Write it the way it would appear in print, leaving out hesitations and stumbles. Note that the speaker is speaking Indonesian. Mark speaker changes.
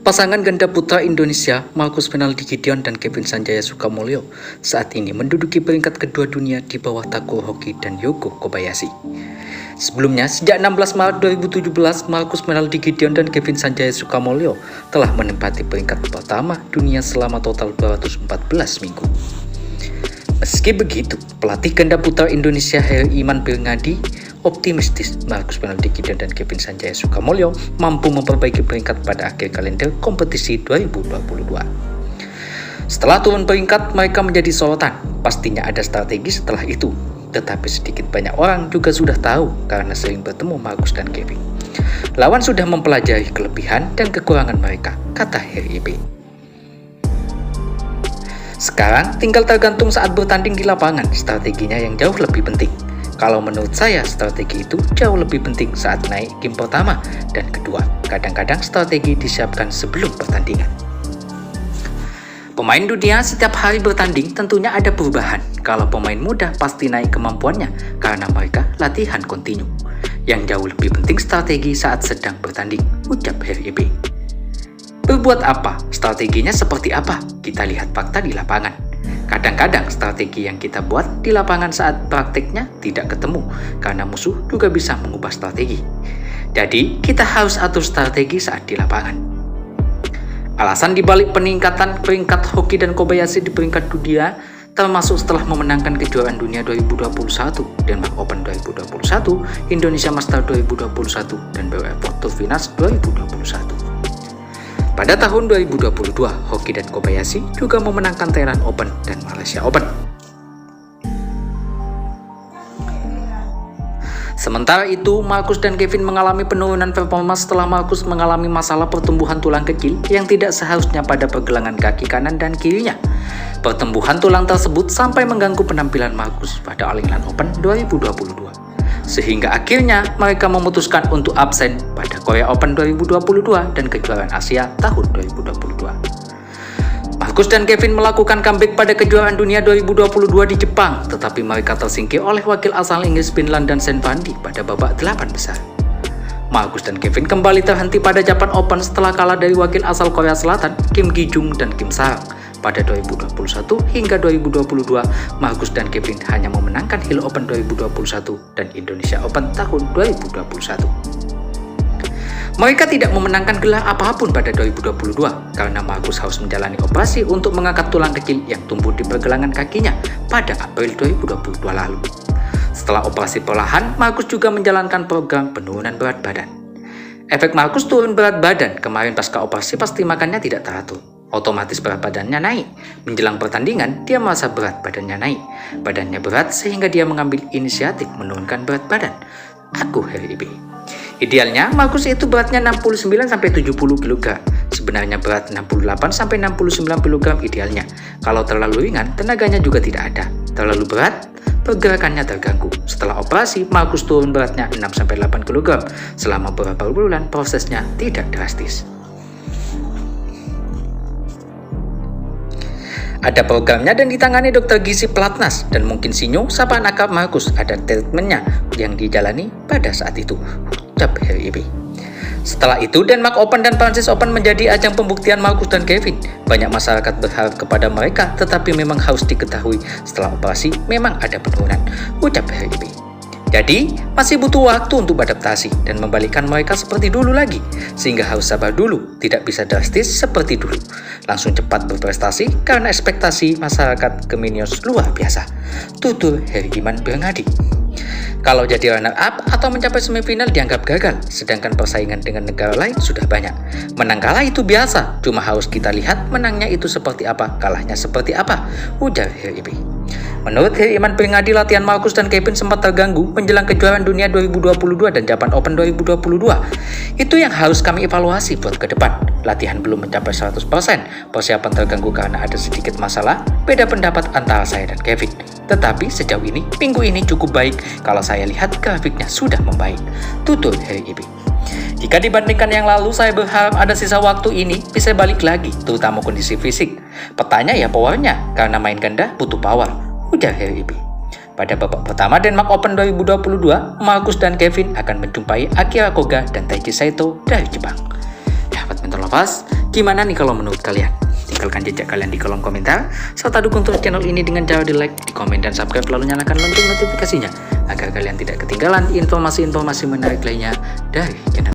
Speaker 1: Pasangan ganda putra Indonesia, Marcus Fernaldi Gideon dan Kevin Sanjaya Sukamulyo, saat ini menduduki peringkat kedua dunia di bawah Takuro Hoki dan Yogo Kobayashi. Sebelumnya, sejak 16 Maret 2017, Marcus Fernaldi Gideon dan Kevin Sanjaya Sukamulyo telah menempati peringkat pertama dunia selama total 214 minggu. Meski begitu, pelatih ganda putra Indonesia Heri Iman Birngadi optimistis Marcus Fernaldi Gideon dan Kevin Sanjaya Sukamulyo mampu memperbaiki peringkat pada akhir kalender kompetisi 2022. Setelah turun peringkat, mereka menjadi sorotan. Pastinya ada strategi setelah itu. Tetapi sedikit banyak orang juga sudah tahu karena sering bertemu Marcus dan Kevin. Lawan sudah mempelajari kelebihan dan kekurangan mereka, kata Heri Ibe. Sekarang tinggal tergantung saat bertanding di lapangan, strateginya yang jauh lebih penting. Kalau menurut saya, strategi itu jauh lebih penting saat naik game pertama dan kedua. Kadang-kadang strategi disiapkan sebelum pertandingan. Pemain dunia setiap hari bertanding tentunya ada perubahan. Kalau pemain muda pasti naik kemampuannya karena mereka latihan kontinu. Yang jauh lebih penting strategi saat sedang bertanding, ucap Heri Ibe. Berbuat apa? Strateginya seperti apa? Kita lihat fakta di lapangan. Kadang-kadang strategi yang kita buat di lapangan saat prakteknya tidak ketemu karena musuh juga bisa mengubah strategi. Jadi, kita harus atur strategi saat di lapangan. Alasan dibalik peningkatan peringkat Hoki dan Kobayashi di peringkat dunia termasuk setelah memenangkan kejuaraan dunia 2021, Denmark Open 2021, Indonesia Master 2021, dan BWF Tour Finals 2021. Pada tahun 2022, Hoki dan Kobayashi juga memenangkan Thailand Open dan Malaysia Open. Sementara itu, Marcus dan Kevin mengalami penurunan performa setelah Marcus mengalami masalah pertumbuhan tulang kecil yang tidak seharusnya pada pergelangan kaki kanan dan kirinya. Pertumbuhan tulang tersebut sampai mengganggu penampilan Marcus pada All England Open 2022. Sehingga akhirnya mereka memutuskan untuk absen pada Korea Open 2022 dan kejuaraan Asia tahun 2022. Marcus dan Kevin melakukan comeback pada kejuaraan dunia 2022 di Jepang, tetapi mereka tersingkir oleh wakil asal Inggris Finland dan Sen Van Di pada babak 8 besar. Marcus dan Kevin kembali terhenti pada Japan Open setelah kalah dari wakil asal Korea Selatan Kim Gi-jung dan Kim Sarang. Pada 2021 hingga 2022, Marcus dan Kevin hanya memenangkan Hilo Open 2021 dan Indonesia Open tahun 2021. Mereka tidak memenangkan gelar apapun pada 2022 karena Marcus harus menjalani operasi untuk mengangkat tulang kecil yang tumbuh di pergelangan kakinya pada April 2022 lalu. Setelah operasi perlahan, Marcus juga menjalankan program penurunan berat badan. Efek Marcus turun berat badan kemarin pasca operasi pasti makannya tidak teratur. Otomatis berat badannya naik. Menjelang pertandingan, dia merasa berat badannya naik. Badannya berat sehingga dia mengambil inisiatif menurunkan berat badan. Aku Heri Ibe. Idealnya, Marcus itu beratnya 69-70 kg. Sebenarnya berat 68-69 kg idealnya. Kalau terlalu ringan, tenaganya juga tidak ada. Terlalu berat, pergerakannya terganggu. Setelah operasi, Marcus turun beratnya 6-8 kg. Selama beberapa bulan, prosesnya tidak drastis. Ada programnya dan ditangani Dr. Gizi Platnas dan mungkin Sinyo, sapaan akrab Marcus, ada treatmentnya yang dijalani pada saat itu, ucap Heri Ibe. Setelah itu, Denmark Open dan Prancis Open menjadi ajang pembuktian Marcus dan Kevin. Banyak masyarakat berharap kepada mereka, tetapi memang harus diketahui setelah operasi memang ada penurunan, ucap Heri Ibe. Jadi, masih butuh waktu untuk beradaptasi dan membalikkan mereka seperti dulu lagi. Sehingga harus sabar dulu, tidak bisa drastis seperti dulu. Langsung cepat berprestasi karena ekspektasi masyarakat Geminios luar biasa. Tutur Heri Iman Birngadi. Kalau jadi runner-up atau mencapai semifinal dianggap gagal, sedangkan persaingan dengan negara lain sudah banyak. Menang kalah itu biasa, cuma harus kita lihat menangnya itu seperti apa, kalahnya seperti apa, ujar Heri Ibe. Menurut Heri Iman Birngadi, latihan Marcus dan Kevin sempat terganggu menjelang kejuaraan dunia 2022 dan Japan Open 2022. Itu yang harus kami evaluasi buat ke depan. Latihan belum mencapai 100%, persiapan terganggu karena ada sedikit masalah, beda pendapat antara saya dan Kevin. Tetapi sejauh ini, minggu ini cukup baik kalau saya lihat grafiknya sudah membaik, tutur Heri Ibe. Jika dibandingkan yang lalu, saya berharap ada sisa waktu ini bisa balik lagi, terutama kondisi fisik. Petanya ya powernya, karena main ganda butuh power, ujar Heri Ibe. Pada babak pertama Denmark Open 2022, Marcus dan Kevin akan menjumpai Akira Koga dan Taiji Saito dari Jepang. Sahabat Mentor Lovers, Gimana nih kalau menurut kalian? Tinggalkan jejak kalian di kolom komentar, serta dukung terus channel ini dengan cara di like, di komen, dan subscribe, lalu nyalakan lonceng notifikasinya, agar kalian tidak ketinggalan informasi-informasi menarik lainnya dari channel